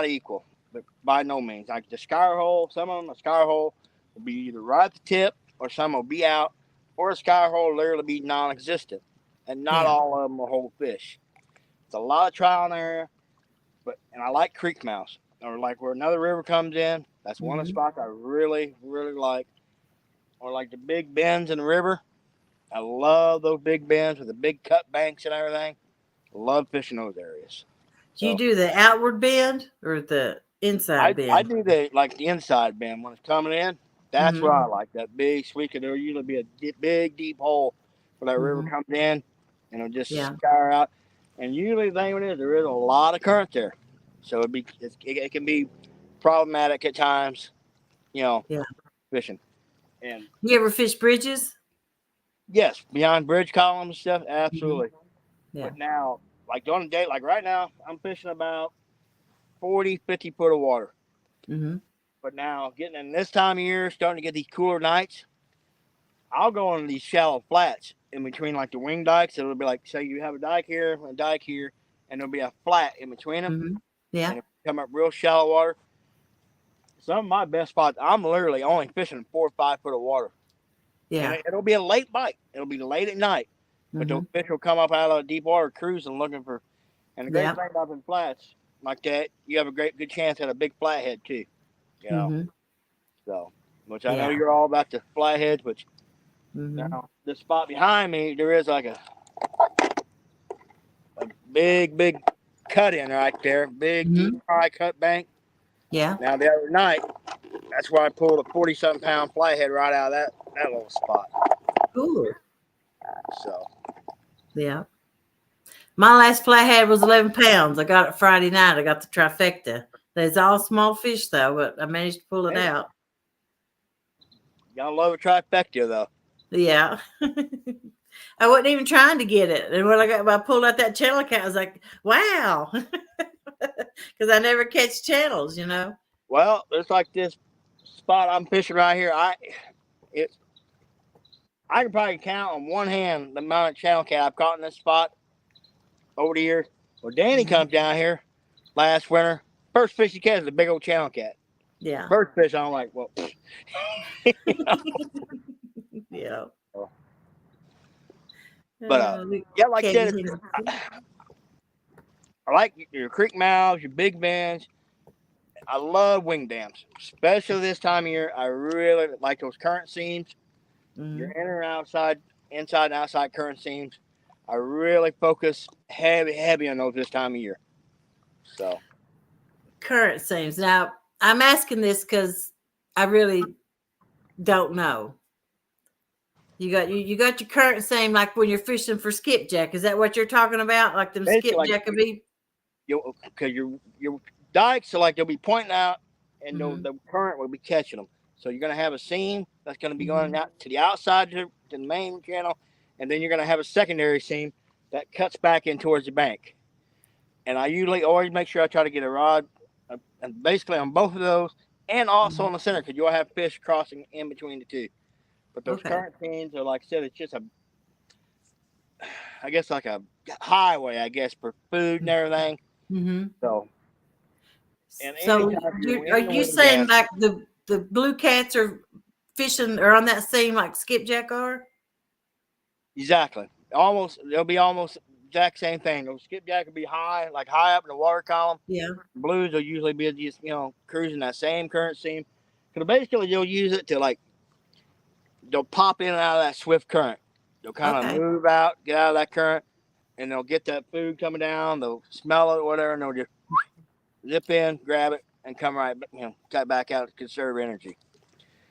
equal, but by no means. Like the skyr hole, some of them a skyr hole will be either right at the tip, or some will be out, or a skyr hole will literally be non-existent, and not Yeah. all of them will hold fish. It's a lot of trial and error, and I like creek mouths, or like where another river comes in. That's one of the Mm-hmm. spots I really, really like. Or like the big bends in the river. I love those big bends with the big cut banks and everything. Love fishing those areas. Do you So do the outward bend or the inside I bend? do the inside bend when it's coming in. That's Mm-hmm. where I like that big sweet. Cause there'll usually be a big deep hole where that river Mm-hmm. comes in, and it'll just Yeah. skyr out. And usually the thing with it is there is a lot of current there, so it can be problematic at times. Yeah. Fishing. And You ever fish bridges? yes, beyond bridge columns and stuff, Mm-hmm. absolutely. Yeah. But now, like on a day, like right now, I'm fishing about 40, 50 foot of water. Mm-hmm. But now, getting in this time of year, starting to get these cooler nights, I'll go on these shallow flats in between like the wing dikes. It'll be like, say you have a dike here, and there'll be a flat in between them. Mm-hmm. Yeah. And if you come up real shallow water, some of my best spots, I'm literally only fishing 4 or 5 foot of water. And Yeah. it'll be a late bite. It'll be late at night. But Mm-hmm. those fish will come up out of the deep water cruising looking for. And the great Yeah. thing about them flats like that, you have a good chance at a big flathead too. You know, Mm-hmm. so which I know Yeah. you're all about the flatheads, which Mm-hmm. now the spot behind me there is like a big cut in right there, big deep Mm-hmm. high cut bank. Yeah. Now the other night, that's where I pulled a 40-something pound flathead right out of that little spot. Cool. So Yeah. My last flathead was 11 pounds. I got it Friday night. I got the trifecta. There's all small fish though, but I managed to pull it hey, out. y'all love a trifecta though. Yeah. I wasn't even trying to get it. And when I pulled out that channel cat, I was like, wow. Because I never catch channels, you know. Well, it's like this spot I'm fishing right here. It I can probably count on one hand the amount of channel cat I've caught in this spot over the years. Well, Danny Mm-hmm. comes down here last winter. First fish he catches is a big old channel cat. Yeah. First fish I'm like, well, you know? Yeah. But yeah, like I Candy said, hen. I like your creek mouths, your big bends. I love wing dams, especially this time of year. I really like those current seams. Your Mm-hmm. inner and outside, inside and outside current seams. I really focus heavy on those this time of year. So Current seams. Now, I'm asking this because I really don't know. You got your current seam like when you're fishing for skipjack. Is that what you're talking about? Like them basically, like skipjack will be? because your dikes are like they'll be pointing out, and Mm-hmm. the current will be catching them. So you're gonna have a seam that's gonna be going Mm-hmm. out to the outside to the main channel, and then you're gonna have a secondary seam that cuts back in towards the bank. And I usually always make sure I try to get a rod, and basically on both of those, and also Mm-hmm. on the center because you'll have fish crossing in between the two. But those Okay. current seams are like I said, it's just I guess like a highway, I guess, for food and everything. Mm-hmm. So and So anytime you're are in the you wing saying dam, like the blue cats are fishing or on that seam like skipjack are? exactly, almost they'll be almost exact same thing. Those skipjack will be high, like high up in the water column. Yeah. Blues will usually be just cruising that same current seam. Because basically you'll use it to like they'll pop in and out of that swift current. They'll kind of Okay. move out, get out of that current, and they'll get that food coming down. They'll smell it, or whatever, and they'll just zip in, grab it, and come right, cut back out to conserve energy.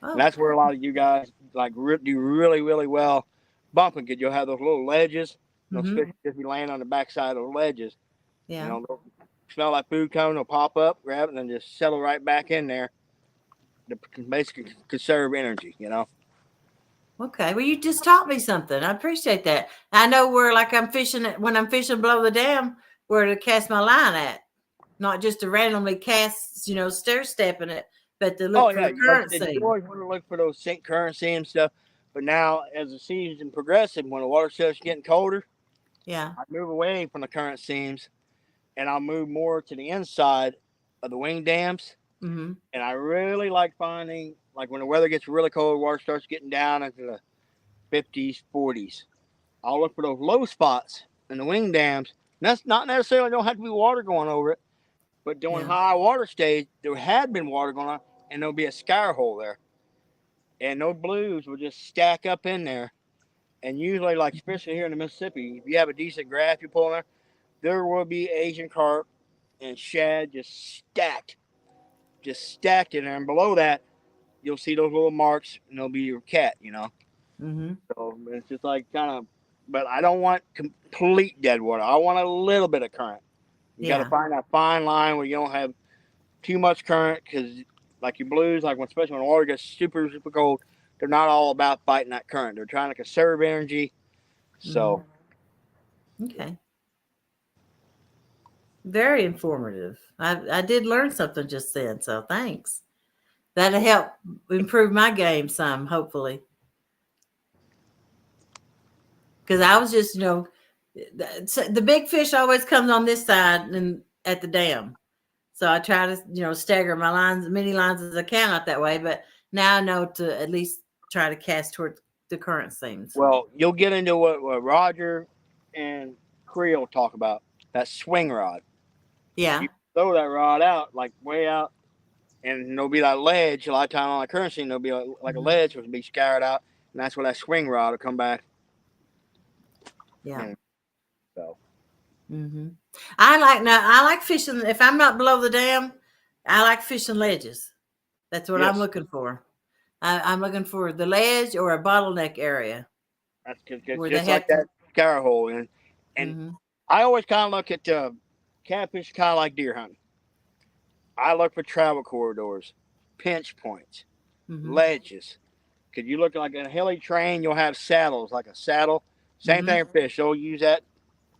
And Oh. that's where a lot of you guys like do really well bumping because you'll have those little ledges. Those Mm-hmm. fish just be laying on the backside of those ledges. Yeah. They'll smell that food coming, they'll pop up, grab it, and then just settle right back in there to basically conserve energy. Okay. Well, you just taught me something. I appreciate that. I know where like I'm fishing when I'm fishing below the dam where to cast my line at. Not just to randomly cast, stair stepping it, but to Oh look for yeah, the like I current said, you seam. always want to look for those sink currency and stuff. But now, as the season progresses, when the water starts getting colder, Yeah. I move away from the current seams and I'll move more to the inside of the wing dams. Mm-hmm. And I really like finding, like when the weather gets really cold, water starts getting down into the 50s, 40s. I'll look for those low spots in the wing dams. And that's not necessarily don't have to be water going over it, but during Yeah. high water stage, there had been water going on, and there'll be a scour hole there. And those blues will just stack up in there. And usually, like especially here in the Mississippi, if you have a decent graph you pull in there will be Asian carp and shad just stacked in there. And below that, you'll see those little marks, and they'll be your cat. Mm-hmm. So it's just like kind of, but I don't want complete dead water. I want a little bit of current. You got to Yeah. find that fine line where you don't have too much current because, like your blues, like especially when the water gets super cold, they're not all about fighting that current. They're trying to conserve energy. Mm-hmm. So Okay. Very informative. I did learn something just then, so thanks. That'll help improve my game some, hopefully. Because I was just, the big fish always comes on this side and at the dam. So I try to, stagger my lines, as many lines as I can out that way. But now I know to at least try to cast toward the current seams. Well, you'll get into what Roger and Creel talk about, that swing rod. Yeah. You throw that rod out, like way out, and there'll be that ledge. A lot of time on the current scene, there'll be like a Mm-hmm. ledge which will be scoured out, and that's where that swing rod will come back. Yeah. And so, Mm-hmm. I like fishing. If I'm not below the dam, I like fishing ledges. That's what I'm yes, looking for. I'm looking for the ledge or a bottleneck area that's where they just have like to. that scour hole. And Mm-hmm. I always kind of look at catfish kind of like deer hunting. I look for travel corridors, pinch points, Mm-hmm. ledges. Because you look like in a hilly terrain, you'll have saddles, like a saddle. Same Mm-hmm. thing for fish. They'll use that.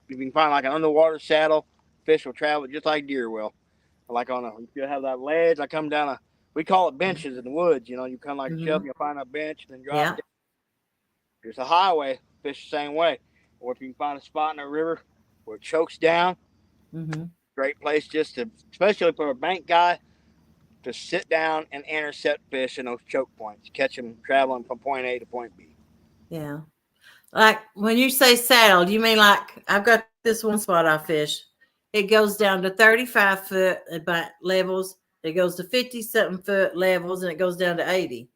If you can find like an underwater saddle, fish will travel just like deer will. Like if you have that ledge, I come down we call it benches in the woods. You come like Mm-hmm. shove, you find a bench, and then drop Yeah. down. There's a highway, fish the same way. Or if you can find a spot in a river where it chokes down, Mm-hmm. great place just to, especially for a bank guy, to sit down and intercept fish in those choke points, catch them traveling from point A to point B. Yeah. Like when you say saddle, you mean like I've got this one spot I fish. It goes down to 35 foot about levels. It goes to 50 something foot levels and it goes down to 80.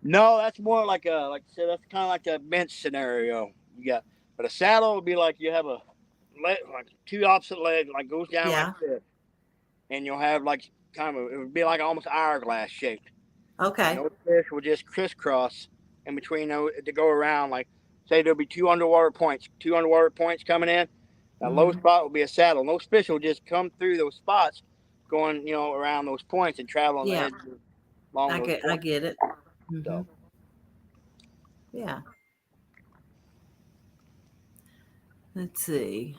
No, that's more like I said, that's kind of like a bench scenario you got. But a saddle would be like you have a leg, like two opposite legs, like goes down like Yeah. this, and you'll have like kind of it would be like almost hourglass shaped, and Okay. those fish will just crisscross in between those to go around. Like say there'll be two underwater points coming in. That low Mm-hmm. spot will be a saddle. And those fish will just come through those spots, going around those points and travel on the Yeah. edge along those I points. get it. Mm-hmm. So Yeah. Let's see.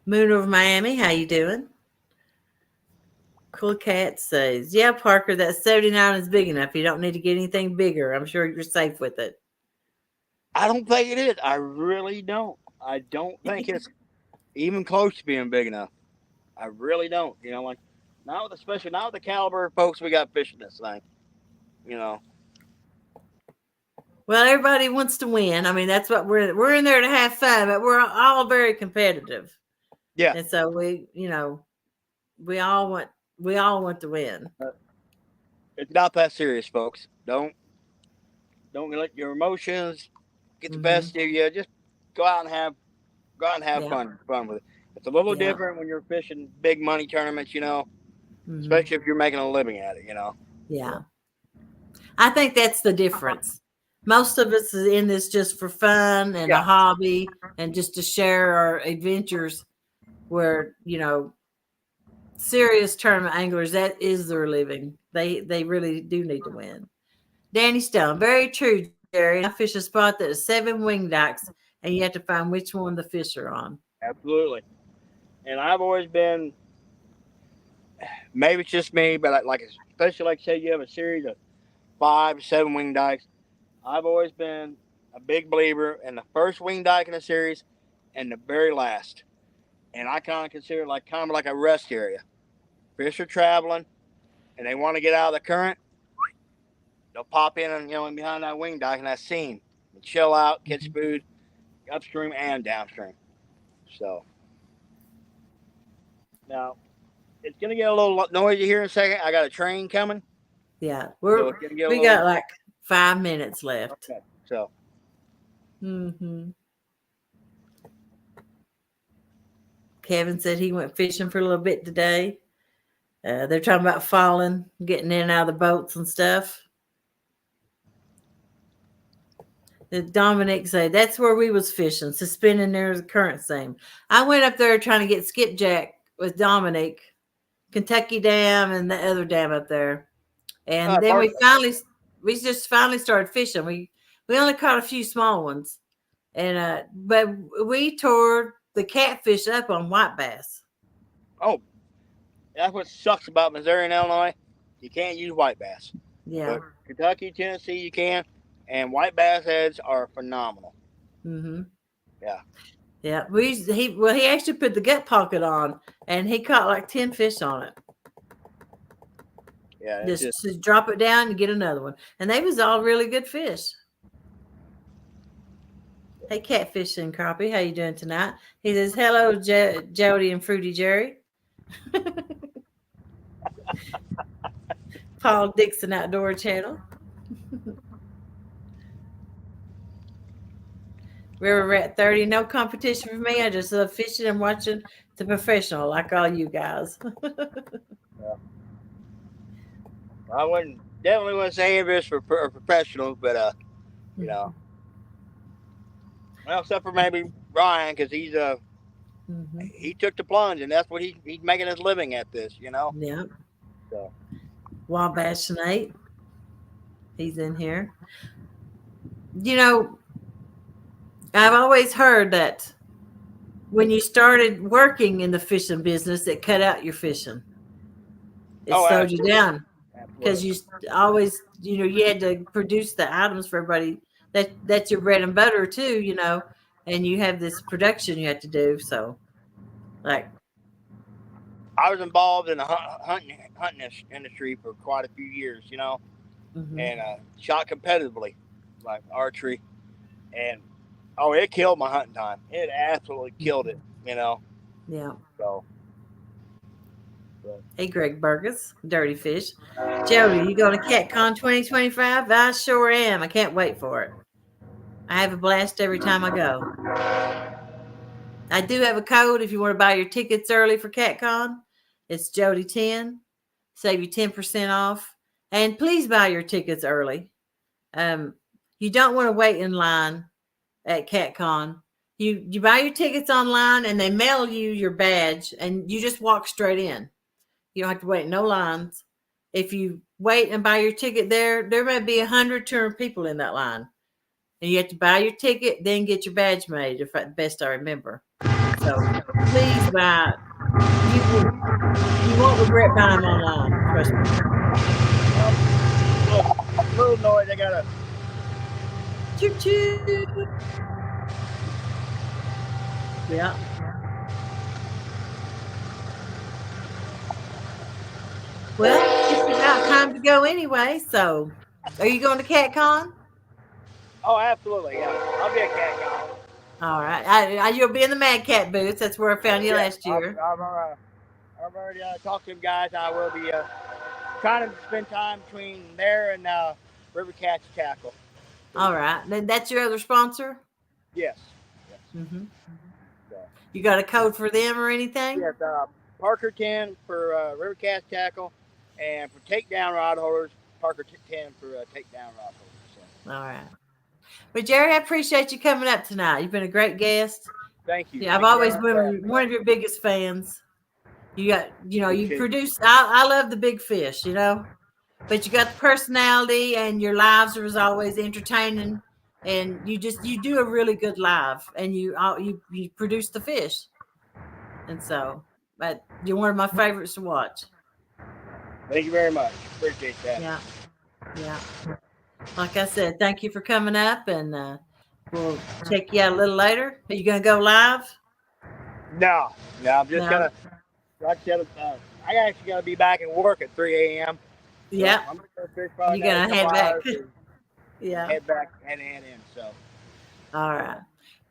Moon over Miami, how you doing? Cool Cat says, "Yeah, Parker, that 79 is big enough. You don't need to get anything bigger. I'm sure you're safe with it." I don't think it is. I really don't. I don't think it's even close to being big enough. I really don't. Like especially not with the caliber of folks we got fishing this thing. You know. Well, everybody wants to win. I mean, that's what we're in there to have fun, but we're all very competitive, Yeah. and so we all want to win. It's not that serious, folks. Don't let your emotions get the Mm-hmm. best of you. Just go out and have Yeah, fun with it. It's a little yeah, different when you're fishing big money tournaments, mm-hmm. especially if you're making a living at it. Yeah. So, I think that's the difference. Most of us is in this just for fun and a yeah, hobby, and just to share our adventures. Where serious tournament anglers, that is their living. They really do need to win. Danny Stone, very true, Jerry. And I fish a spot that is 7 wing dikes, and you have to find which one the fish are on. absolutely. And I've always been, maybe it's just me, but especially like say you have a series of 5 7 wing dikes. I've always been a big believer in the first wing dike in a series and the very last. And I kind of consider it like a rest area. Fish are traveling and they want to get out of the current. They'll pop in and in behind that wing dike and that seam and chill out, catch Mhm. food upstream and downstream. So now it's gonna get a little noisy here in a second. I got a train coming, Yeah, so it's gonna get a we little got like 5 minutes left. okay. So Hmm. Kevin said he went fishing for a little bit today. They're talking about falling, getting in and out of the boats and stuff. Dominic said that's where we was fishing, suspending near the current seam. I went up there trying to get skipjack with Dominic, Kentucky Dam and the other dam up there. And then perfect. we just finally started fishing. We only caught a few small ones, and but we tore the catfish up on white bass. Oh, that's what sucks about Missouri and Illinois. You can't use white bass, Yeah. but Kentucky, Tennessee, you can, and white bass heads are phenomenal. Mm-hmm. Yeah. Yeah. He actually put the gut pocket on, and he caught like 10 fish on it. Yeah, it's Just drop it down and get another one, and they was all really good fish. Hey, Catfish and Crappie, how you doing tonight? He says, hello, Jody and Fruity Jerry. Paul Dixon Outdoor Channel. River Rat 30, no competition for me. I just love fishing and watching the professional like all you guys. yeah. I wouldn't definitely wouldn't say any of this for professionals, but you know, well, except for maybe Ryan because he took the plunge and that's what he's making his living at this, you know. Yeah. So Wabash Nate. He's in here. You know, I've always heard that when you started working in the fishing business, it cut out your fishing. It oh, slowed you absolutely, down because absolutely. you always, you had to produce the items for everybody. That's your bread and butter too, and you have this production you have to do. So, like, I was involved in the hunting industry for quite a few years, you know, mm-hmm. and shot competitively, like archery, and oh, it killed my hunting time. It absolutely killed it, you know. Yeah. So, Hey, Greg Burgess, Dirty Fish. Jody, you going to CatCon 2025? I sure am. I can't wait for it. I have a blast every time I go. I do have a code if you want to buy your tickets early for CatCon. It's Jody10. Save you 10% off. And please buy your tickets early. You don't want to wait in line at CatCon. You buy your tickets online and they mail you your badge and you just walk straight in. You don't have to wait no lines. If you wait and buy your ticket there may be 100, 200 people in that line. And you have to buy your ticket, then get your badge made, if best I remember. So please buy. You won't regret buying them online. Trust me. little noise. I gotta. Choo choo. Yeah. Well, it's about time to go anyway. So, are you going to CatCon? Oh, absolutely. Yeah, I'll be a cat guy. All right. You'll be in the Mad Cat booth. That's where I found you Yeah, last year. I've already talked to them guys. I will be trying to spend time between there and River Cats Tackle. All right. Then that's your other sponsor? Yes. Yes. Mm-hmm. So, You got a code for them or anything? yes. Parker 10 for River Cats Tackle, and for takedown rod holders, Parker 10 for takedown rod holders. So. All right. Well, Jerry, I appreciate you coming up tonight. You've been a great guest. Thank you. Yeah, I've Thank you always been one of your biggest fans. You got, you produce. I love the big fish, but you got the personality, and your lives are as always entertaining, and you do a really good live, and you produce the fish, and so, but you're one of my favorites to watch. Thank you very much. Appreciate that. Yeah, yeah. Like I said, thank you for coming up, and we'll check you out a little later. Are you going to go live? No, I'm just gonna. Like I said, I actually got to be back at work at 3 a.m. So Yeah. I'm gonna go fish probably. You're going to head back. Yeah. Head back and head in. So. All right.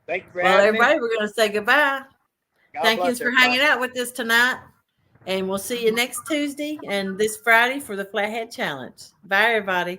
Thank you for having me. Everybody, we're going to say goodbye. Thank you for hanging out with us tonight. And we'll see you next Tuesday and this Friday for the Flathead Challenge. Bye, everybody.